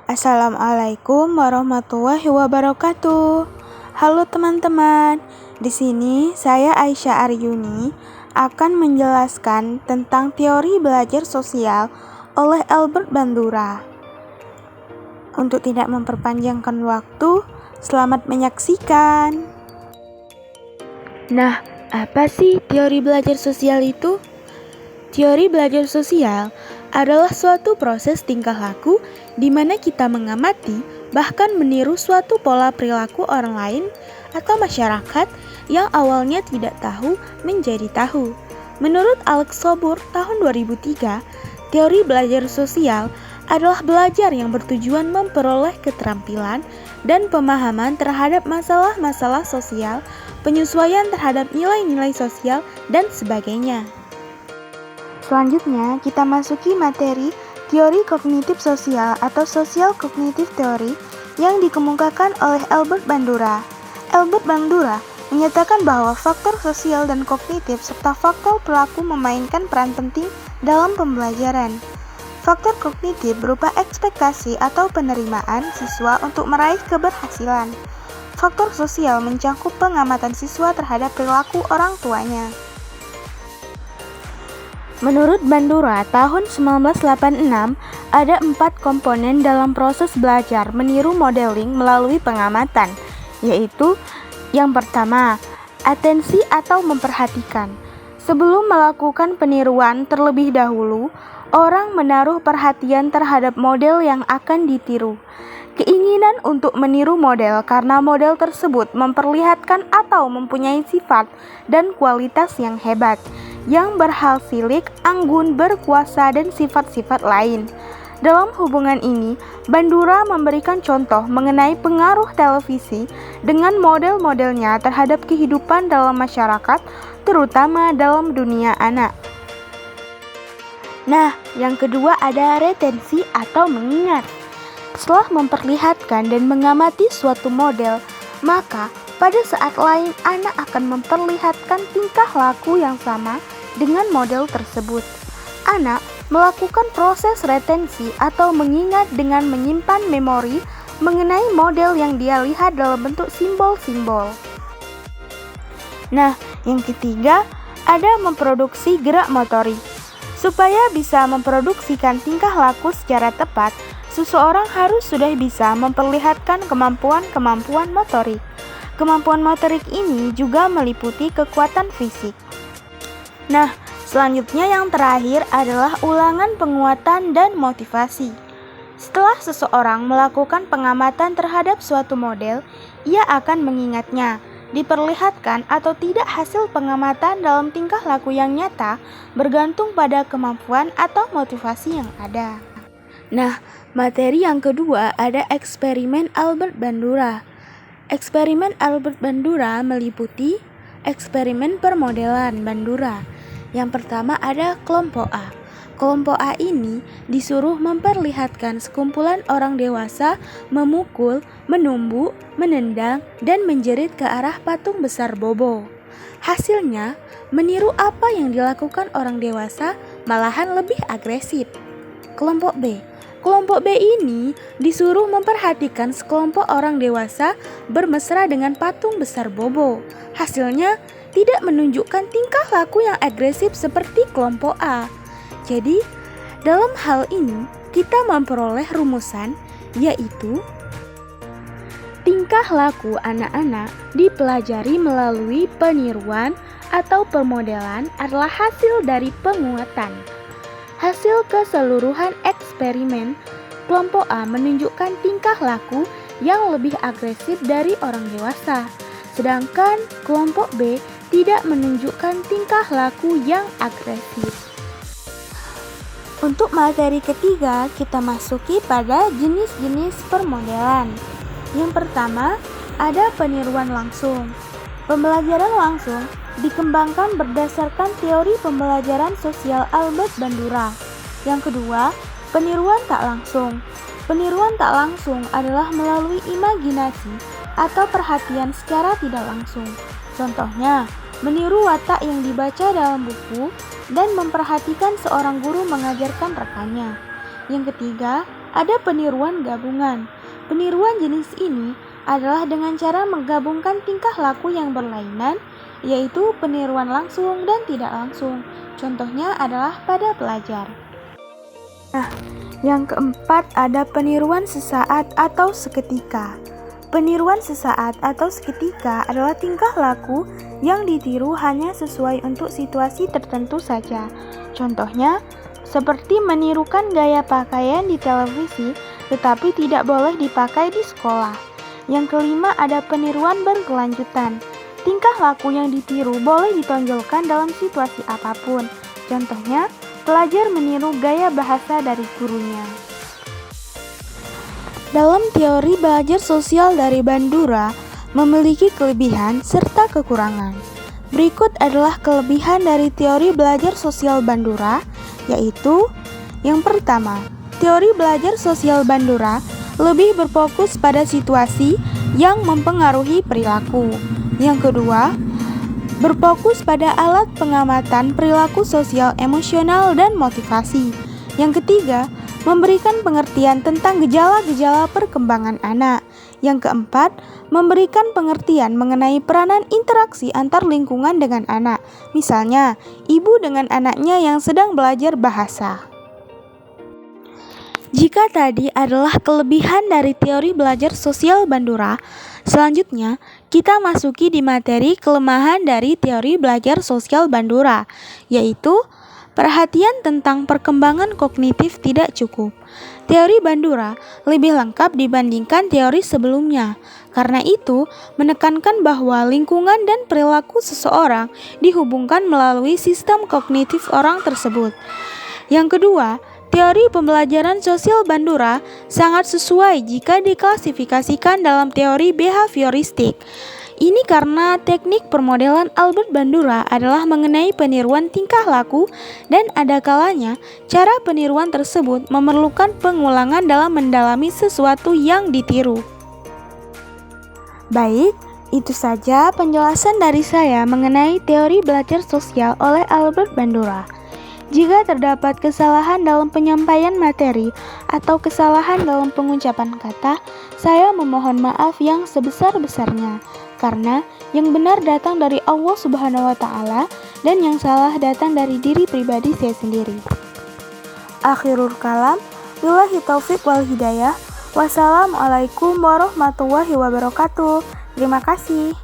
Assalamualaikum warahmatullahi wabarakatuh. Halo teman-teman, di sini saya Aisyah Aryuni akan menjelaskan tentang teori belajar sosial oleh Albert Bandura. Untuk tidak memperpanjangkan waktu, selamat menyaksikan. Nah, apa sih teori belajar sosial itu? Teori belajar sosial adalah suatu proses tingkah laku di mana kita mengamati bahkan meniru suatu pola perilaku orang lain atau masyarakat yang awalnya tidak tahu menjadi tahu. Menurut Alex Sobor tahun 2003, teori belajar sosial adalah belajar yang bertujuan memperoleh keterampilan dan pemahaman terhadap masalah-masalah sosial, penyesuaian terhadap nilai-nilai sosial, dan sebagainya. Selanjutnya, kita masuki materi teori kognitif sosial atau social cognitive theory yang dikemukakan oleh Albert Bandura. Albert Bandura menyatakan bahwa faktor sosial dan kognitif serta faktor perilaku memainkan peran penting dalam pembelajaran. Faktor kognitif berupa ekspektasi atau penerimaan siswa untuk meraih keberhasilan. Faktor sosial mencakup pengamatan siswa terhadap perilaku orang tuanya. Menurut Bandura, tahun 1986, ada 4 komponen dalam proses belajar meniru modeling melalui pengamatan, yaitu yang pertama, atensi atau memperhatikan. Sebelum melakukan peniruan terlebih dahulu, orang menaruh perhatian terhadap model yang akan ditiru. Keinginan untuk meniru model karena model tersebut memperlihatkan atau mempunyai sifat dan kualitas yang hebat, yang berhasil anggun, berkuasa, dan sifat-sifat lain. Dalam hubungan ini, Bandura memberikan contoh mengenai pengaruh televisi dengan model-modelnya terhadap kehidupan dalam masyarakat, terutama dalam dunia anak. Nah, yang kedua ada retensi atau mengingat. Setelah memperlihatkan dan mengamati suatu model, maka pada saat lain anak akan memperlihatkan tingkah laku yang sama dengan model tersebut. Anak melakukan proses retensi atau mengingat dengan menyimpan memori mengenai model yang dia lihat dalam bentuk simbol-simbol. Nah, yang ketiga ada memproduksi gerak motorik. Supaya bisa memproduksikan tingkah laku secara tepat, seseorang harus sudah bisa memperlihatkan kemampuan-kemampuan motorik. Kemampuan motorik ini juga meliputi kekuatan fisik. Nah, selanjutnya yang terakhir adalah ulangan penguatan dan motivasi. Setelah seseorang melakukan pengamatan terhadap suatu model, ia akan mengingatnya. Diperlihatkan atau tidak hasil pengamatan dalam tingkah laku yang nyata bergantung pada kemampuan atau motivasi yang ada. Nah, materi yang kedua ada eksperimen Albert Bandura. Eksperimen Albert Bandura meliputi eksperimen permodelan Bandura. Yang pertama ada kelompok A. Kelompok A ini disuruh memperlihatkan sekumpulan orang dewasa memukul, menumbuk, menendang, dan menjerit ke arah patung besar Bobo. Hasilnya, meniru apa yang dilakukan orang dewasa, malahan lebih agresif. Kelompok B. Kelompok B ini disuruh memperhatikan sekelompok orang dewasa bermesra dengan patung besar Bobo. Hasilnya, tidak menunjukkan tingkah laku yang agresif seperti kelompok A. Jadi, dalam hal ini kita memperoleh rumusan, yaitu tingkah laku anak-anak dipelajari melalui peniruan atau permodelan adalah hasil dari penguatan. Hasil keseluruhan eksperimen, kelompok A menunjukkan tingkah laku yang lebih agresif dari orang dewasa, sedangkan kelompok B tidak menunjukkan tingkah laku yang agresif. Untuk materi ketiga, kita masuki pada jenis-jenis permodelan. Yang pertama, ada peniruan langsung. Pembelajaran langsung dikembangkan berdasarkan teori pembelajaran sosial Albert Bandura. Yang kedua, peniruan tak langsung. Peniruan tak langsung adalah melalui imajinasi atau perhatian secara tidak langsung. Contohnya, meniru watak yang dibaca dalam buku dan memperhatikan seorang guru mengajarkan rekannya. Yang ketiga, ada peniruan gabungan. Peniruan jenis ini adalah dengan cara menggabungkan tingkah laku yang berlainan, yaitu peniruan langsung dan tidak langsung. Contohnya adalah pada pelajar. Nah, yang keempat ada peniruan sesaat atau seketika. Peniruan sesaat atau seketika adalah tingkah laku yang ditiru hanya sesuai untuk situasi tertentu saja. Contohnya, seperti menirukan gaya pakaian di televisi, tetapi tidak boleh dipakai di sekolah. Yang kelima ada peniruan berkelanjutan. Tingkah laku yang ditiru boleh ditonjolkan dalam situasi apapun. Contohnya, pelajar meniru gaya bahasa dari gurunya. Dalam teori belajar sosial dari Bandura memiliki kelebihan serta kekurangan. Berikut adalah kelebihan dari teori belajar sosial Bandura, yaitu yang pertama, teori belajar sosial Bandura lebih berfokus pada situasi yang mempengaruhi perilaku. Yang kedua, berfokus pada alat pengamatan perilaku sosial, emosional, dan motivasi. Yang ketiga, memberikan pengertian tentang gejala-gejala perkembangan anak. Yang keempat, memberikan pengertian mengenai peranan interaksi antar lingkungan dengan anak. Misalnya, ibu dengan anaknya yang sedang belajar bahasa. Jika tadi adalah kelebihan dari teori belajar sosial Bandura, selanjutnya kita masuki di materi kelemahan dari teori belajar sosial Bandura, yaitu perhatian tentang perkembangan kognitif tidak cukup. Teori Bandura lebih lengkap dibandingkan teori sebelumnya. Karena itu, menekankan bahwa lingkungan dan perilaku seseorang dihubungkan melalui sistem kognitif orang tersebut. Yang kedua, teori pembelajaran sosial Bandura sangat sesuai jika diklasifikasikan dalam teori behavioristik. Ini karena teknik permodelan Albert Bandura adalah mengenai peniruan tingkah laku dan ada kalanya cara peniruan tersebut memerlukan pengulangan dalam mendalami sesuatu yang ditiru. Baik, itu saja penjelasan dari saya mengenai teori belajar sosial oleh Albert Bandura. Jika terdapat kesalahan dalam penyampaian materi atau kesalahan dalam pengucapan kata, saya memohon maaf yang sebesar-besarnya. Karena yang benar datang dari Allah Subhanahu wa Ta'ala dan yang salah datang dari diri pribadi saya sendiri. Akhirul kalam, billahi taufiq wal hidayah. Wassalamualaikum warahmatullahi wabarakatuh. Terima kasih.